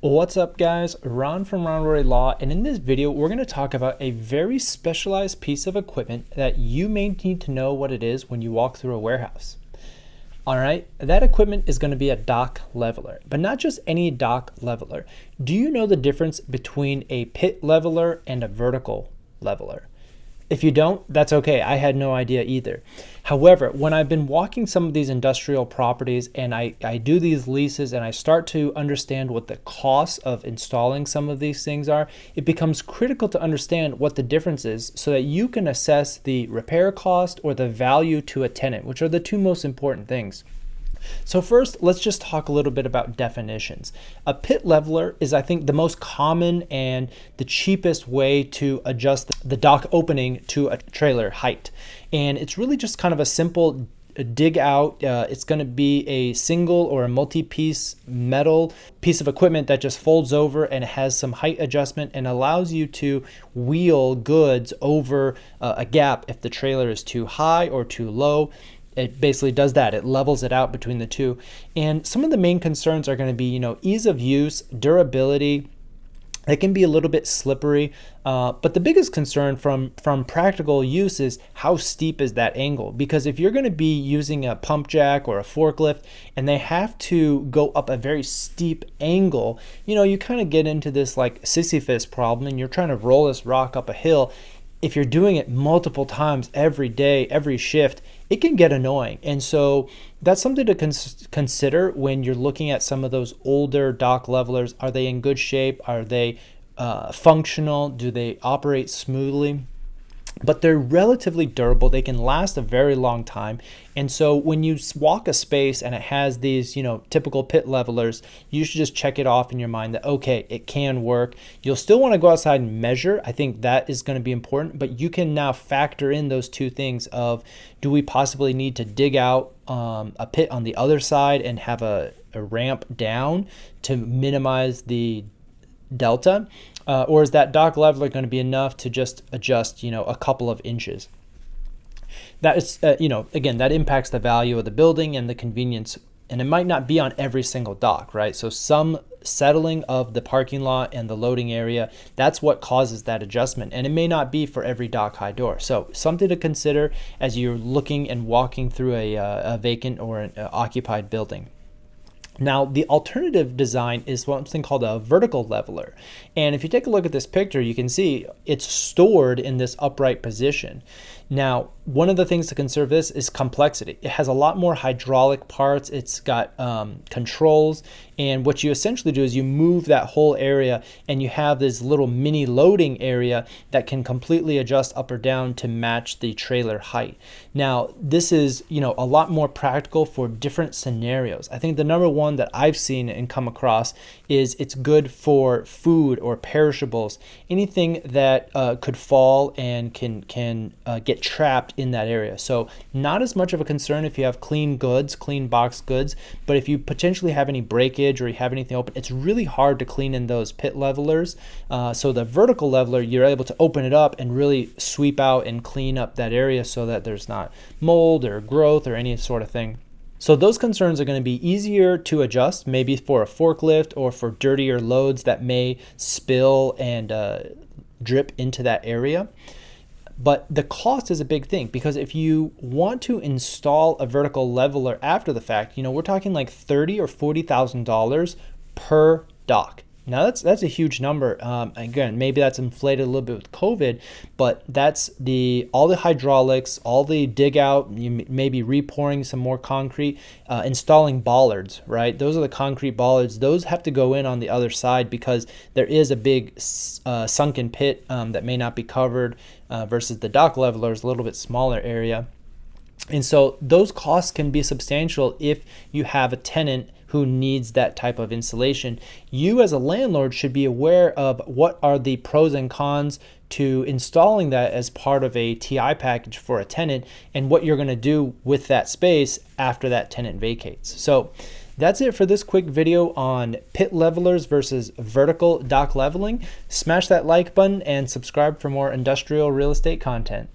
What's up guys, Ron from Ron Rory Law, and in this video we're going to talk about a very specialized piece of equipment that you may need to know what it is when you walk through a warehouse. Alright, that equipment is going to be a dock leveler, but not just any dock leveler. Do you know the difference between a pit leveler and a vertical leveler? If you don't, that's okay. I had no idea either. However, when I've been walking some of these industrial properties and I do these leases and I start to understand what the costs of installing some of these things are, it becomes critical to understand what the difference is so that you can assess the repair cost or the value to a tenant, which are the two most important things. So first, let's just talk a little bit about definitions. A pit leveler is, I think, the most common and the cheapest way to adjust the dock opening to a trailer height. And it's really just kind of a simple dig out. It's going to be a single or a multi-piece metal piece of equipment that just folds over and has some height adjustment and allows you to wheel goods over a gap if the trailer is too high or too low. It basically does that. It levels it out between the two. And some of the main concerns are going to be, ease of use, durability. It can be a little bit slippery, but the biggest concern from practical use is how steep is that angle? Because if you're going to be using a pump jack or a forklift and they have to go up a very steep angle, you kind of get into this like Sisyphus problem and you're trying to roll this rock up a hill. If you're doing it multiple times every day, every shift, it can get annoying. And so that's something to consider when you're looking at some of those older dock levelers. Are they in good shape? Are they functional? Do they operate smoothly? But they're relatively durable. They can last a very long time. And so when you walk a space and it has these, typical pit levelers, you should just check it off in your mind that, okay, it can work. You'll still want to go outside and measure. I think that is going to be important, but you can now factor in those two things of, do we possibly need to dig out a pit on the other side and have a ramp down to minimize the delta? Or is that dock leveler going to be enough to just adjust, a couple of inches? That is, again, that impacts the value of the building and the convenience, and it might not be on every single dock, right? So some settling of the parking lot and the loading area, that's what causes that adjustment, and it may not be for every dock high door. So something to consider as you're looking and walking through a vacant or an occupied building. Now, the alternative design is something called a vertical leveler. And if you take a look at this picture, you can see it's stored in this upright position. Now, one of the things to consider this is complexity. It has a lot more hydraulic parts. It's got controls. And what you essentially do is you move that whole area and you have this little mini loading area that can completely adjust up or down to match the trailer height. Now, this is, a lot more practical for different scenarios. I think the number one that I've seen and come across is it's good for food or perishables, anything that could fall and can get trapped in that area. So not as much of a concern if you have clean goods, clean box goods, but if you potentially have any breakage or you have anything open, it's really hard to clean in those pit levelers. So the vertical leveler, you're able to open it up and really sweep out and clean up that area so that there's not mold or growth or any sort of thing. So those concerns are going to be easier to adjust, maybe for a forklift or for dirtier loads that may spill and drip into that area. But the cost is a big thing, because if you want to install a vertical leveler after the fact, we're talking like $30,000 or $40,000 per dock. Now that's a huge number. Again, maybe that's inflated a little bit with COVID, but that's all the hydraulics, all the dig out, you may be repouring some more concrete, installing bollards, right? Those are the concrete bollards. Those have to go in on the other side because there is a big sunken pit that may not be covered versus the dock leveler is a little bit smaller area. And so those costs can be substantial if you have a tenant who needs that type of insulation. You as a landlord should be aware of what are the pros and cons to installing that as part of a TI package for a tenant and what you're going to do with that space after that tenant vacates. So that's it for this quick video on pit levelers versus vertical dock leveling. Smash that like button and subscribe for more industrial real estate content.